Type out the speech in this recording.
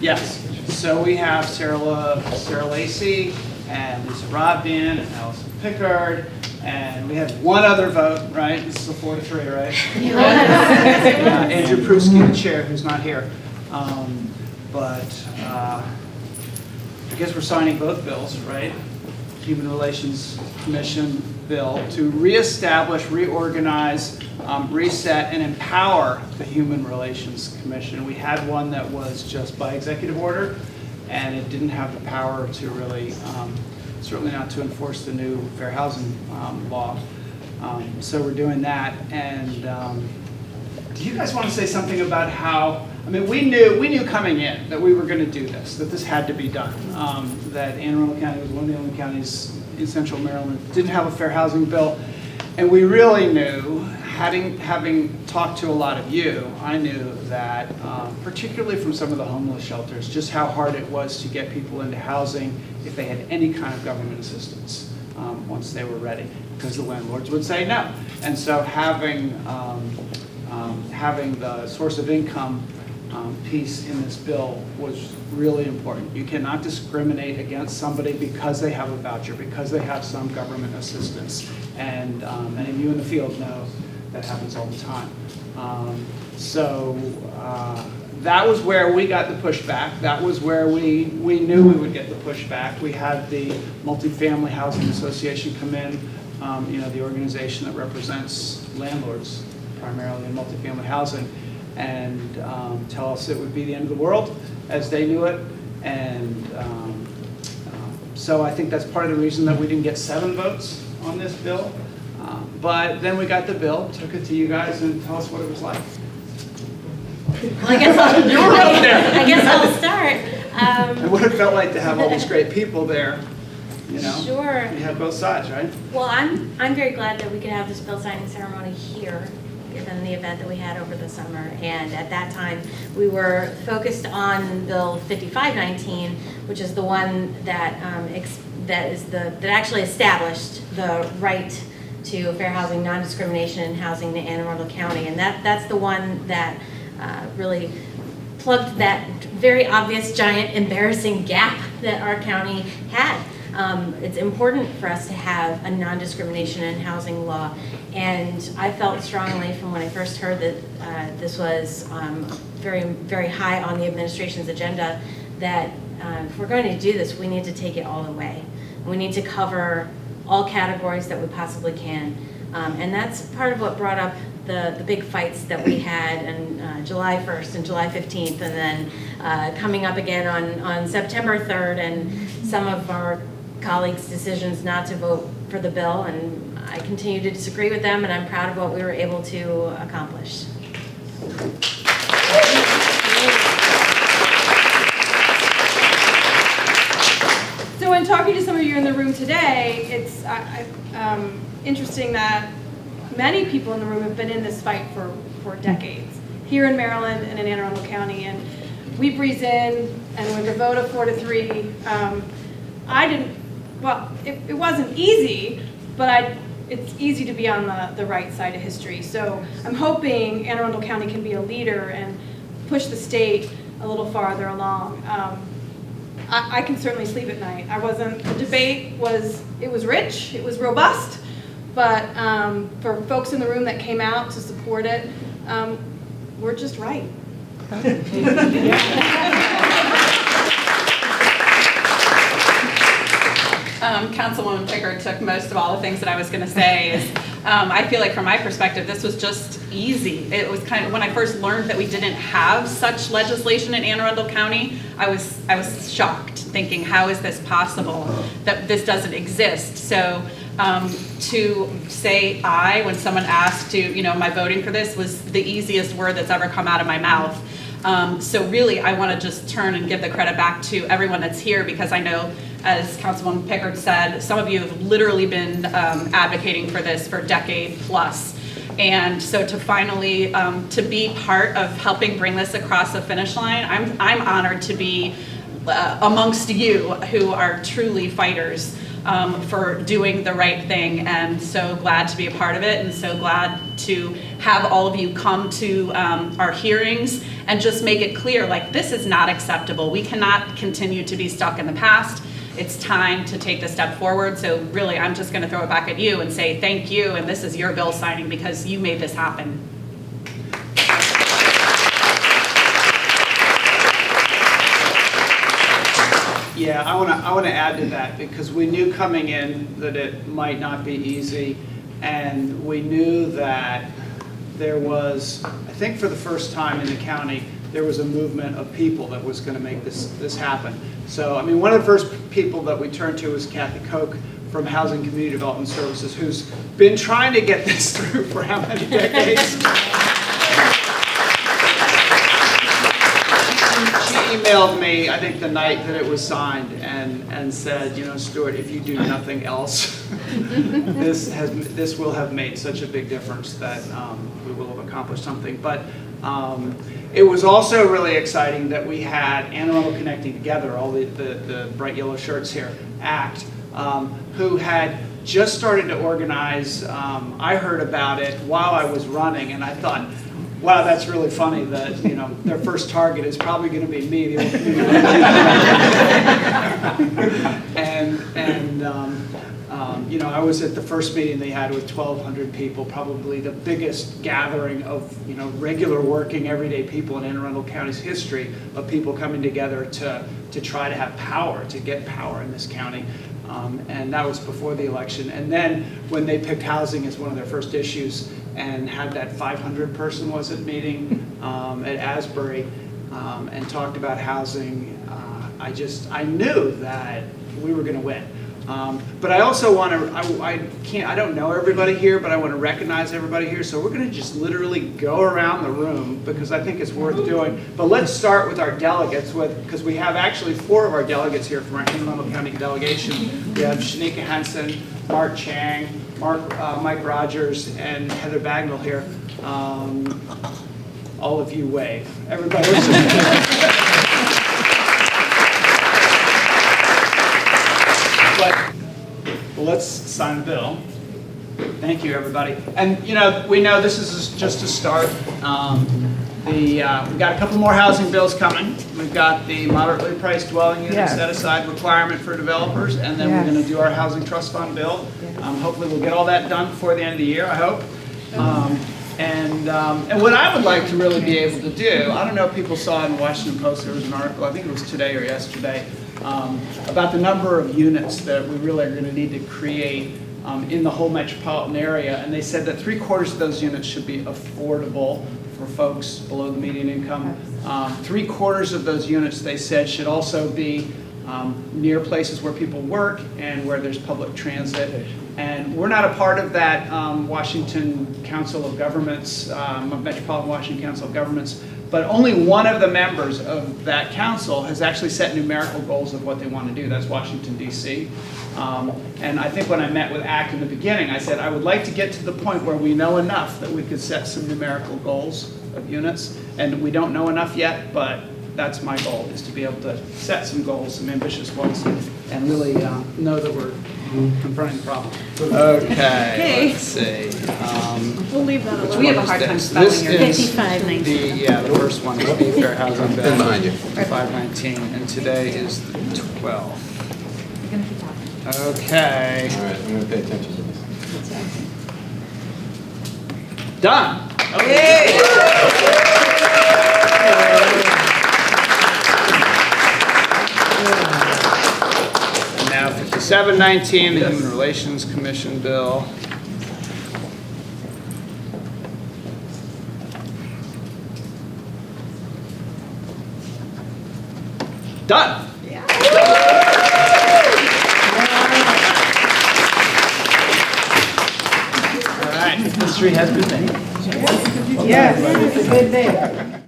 Yes. So we have Sarah Lacey and Lisa Rodman and Allison Pickard, and we had one other vote, right? This is a 4-3, right? Andrew Pruski, the chair, who's not here. I guess we're signing both bills, right? Human Relations Commission bill to reestablish, reorganize, reset, and empower the Human Relations Commission. We had one that was just by executive order, and it didn't have the power to really, certainly not to enforce the new fair housing law. So we're doing that. And do you guys want to say something about how, I mean, we knew coming in that we were going to do this, that this had to be done, that Anne Arundel County was one of the only counties in central Maryland that didn't have a fair housing bill. And we really knew, having talked to a lot of you, I knew that, particularly from some of the homeless shelters, just how hard it was to get people into housing if they had any kind of government assistance once they were ready, because the landlords would say no. And so having the source of income piece in this bill was really important. You cannot discriminate against somebody because they have a voucher, because they have some government assistance. And many of you in the field know that happens all the time. That was where we got the pushback. That was where we knew we would get the pushback. We had the Multifamily Housing Association come in, the organization that represents landlords primarily in multifamily housing, and tell us it would be the end of the world as they knew it. And so I think that's part of the reason that we didn't get 7 votes on this bill. But then we got the bill, took it to you guys, and tell us what it was like. Well, I guess I'll start. And what it felt like to have all these great people there. Sure. You had both sides, right? Well, I'm very glad that we could have this bill signing ceremony here, given the event that we had over the summer. And at that time, we were focused on Bill 5519, which is the one that that actually established the right to fair housing, non-discrimination in housing in Anne Arundel County, and that's the one that really plugged that very obvious, giant, embarrassing gap that our county had. It's important for us to have a non-discrimination in housing law, and I felt strongly from when I first heard that this was very, very high on the administration's agenda that if we're going to do this, we need to take it all the way. We need to cover all categories that we possibly can, and that's part of what brought up the big fights that we had on July 1st and July 15th, and then coming up again on September 3rd, and some of our colleagues' decisions not to vote for the bill, and I continue to disagree with them, and I'm proud of what we were able to accomplish. So in talking to some of you in the room today, it's interesting that many people in the room have been in this fight for decades, here in Maryland and in Anne Arundel County, and we breezed in, and with a vote of 4-3, it wasn't easy, but it's easy to be on the right side of history. So I'm hoping Anne Arundel County can be a leader and push the state a little farther along. I can certainly sleep at night. The debate was rich, it was robust, but for folks in the room that came out to support it, we're just right. Councilwoman Pickard took most of all the things that I was going to say. I feel like from my perspective, this was just easy. It was kind of, when I first learned that we didn't have such legislation in Anne Arundel County, I was shocked, thinking, how is this possible that this doesn't exist? So to say aye when someone asked to, am I voting for this, was the easiest word that's ever come out of my mouth. So really, I want to just turn and give the credit back to everyone that's here, because I know, as Councilwoman Pickard said, some of you have literally been advocating for this for a decade plus. And so to finally, to be part of helping bring this across the finish line, I'm honored to be amongst you who are truly fighters for doing the right thing, and so glad to be a part of it, and so glad to have all of you come to our hearings and just make it clear, like, this is not acceptable. We cannot continue to be stuck in the past. It's time to take the step forward. So really, I'm just going to throw it back at you and say thank you, and this is your bill signing because you made this happen. Yeah, I want to add to that, because we knew coming in that it might not be easy, and we knew that there was, I think for the first time in the county, there was a movement of people that was going to make this happen. So, I mean, one of the first people that we turned to was Kathy Koch from Housing Community Development Services, who's been trying to get this through for how many decades? She emailed me, I think the night that it was signed, and said, you know, Steuart, if you do nothing else, this will have made such a big difference that we will have accomplished something. But it was also really exciting that we had Anne Arundel Connecting Together, all the bright yellow shirts here, ACT, who had just started to organize. I heard about it while I was running, and I thought, wow, that's really funny that, you know, their first target is probably going to be me, the old community. You know, I was at the first meeting they had with 1,200 people, probably the biggest gathering of, you know, regular working everyday people in Anne Arundel County's history, of people coming together to try to have power, to get power in this county. And that was before the election. And then when they picked housing as one of their first issues and had that 500-person, was it, meeting at Asbury and talked about housing, I knew that we were going to win. But I also want to, I don't know everybody here, but I want to recognize everybody here. So we're going to just literally go around the room because I think it's worth doing. But let's start with our delegates, because we have actually 4 of our delegates here from our Anne Arundel County delegation. We have Shanika Henson, Mark Chang, Mike Rogers, and Heather Bagnall here. All of you wave. Everybody. Well, let's sign the bill. Thank you, everybody. And you know, we know this is just a start. We've got a couple more housing bills coming. We've got the moderately priced dwelling unit set aside requirement for developers, and then we're going to do our housing trust fund bill. Hopefully, we'll get all that done before the end of the year, I hope. And what I would like to really be able to do, I don't know if people saw in the Washington Post, there was an article, I think it was today or yesterday, about the number of units that we really are going to need to create in the whole metropolitan area. And they said that 3/4 of those units should be affordable for folks below the median income. 3/4 of those units, they said, should also be near places where people work and where there's public transit. And we're not a part of that Washington Council of Governments, Metropolitan Washington Council of Governments, but only one of the members of that council has actually set numerical goals of what they want to do. That's Washington, D.C. And I think when I met with ACT in the beginning, I said I would like to get to the point where we know enough that we could set some numerical goals of units. And we don't know enough yet, but that's my goal, is to be able to set some goals, some ambitious ones, and really know that we're confronting the problem. Okay, let's see. We'll leave that alone. We have a hard time spelling your 5519. The first one is the Fair Housing Bill. And behind you. 5519, and today is the 12th. You're going to keep talking. Okay, All right, I'm going to pay attention to this. done. Okay. And now 5719, the Human Relations Commission bill. Done. All right, history has been made. Yes, it's a good day.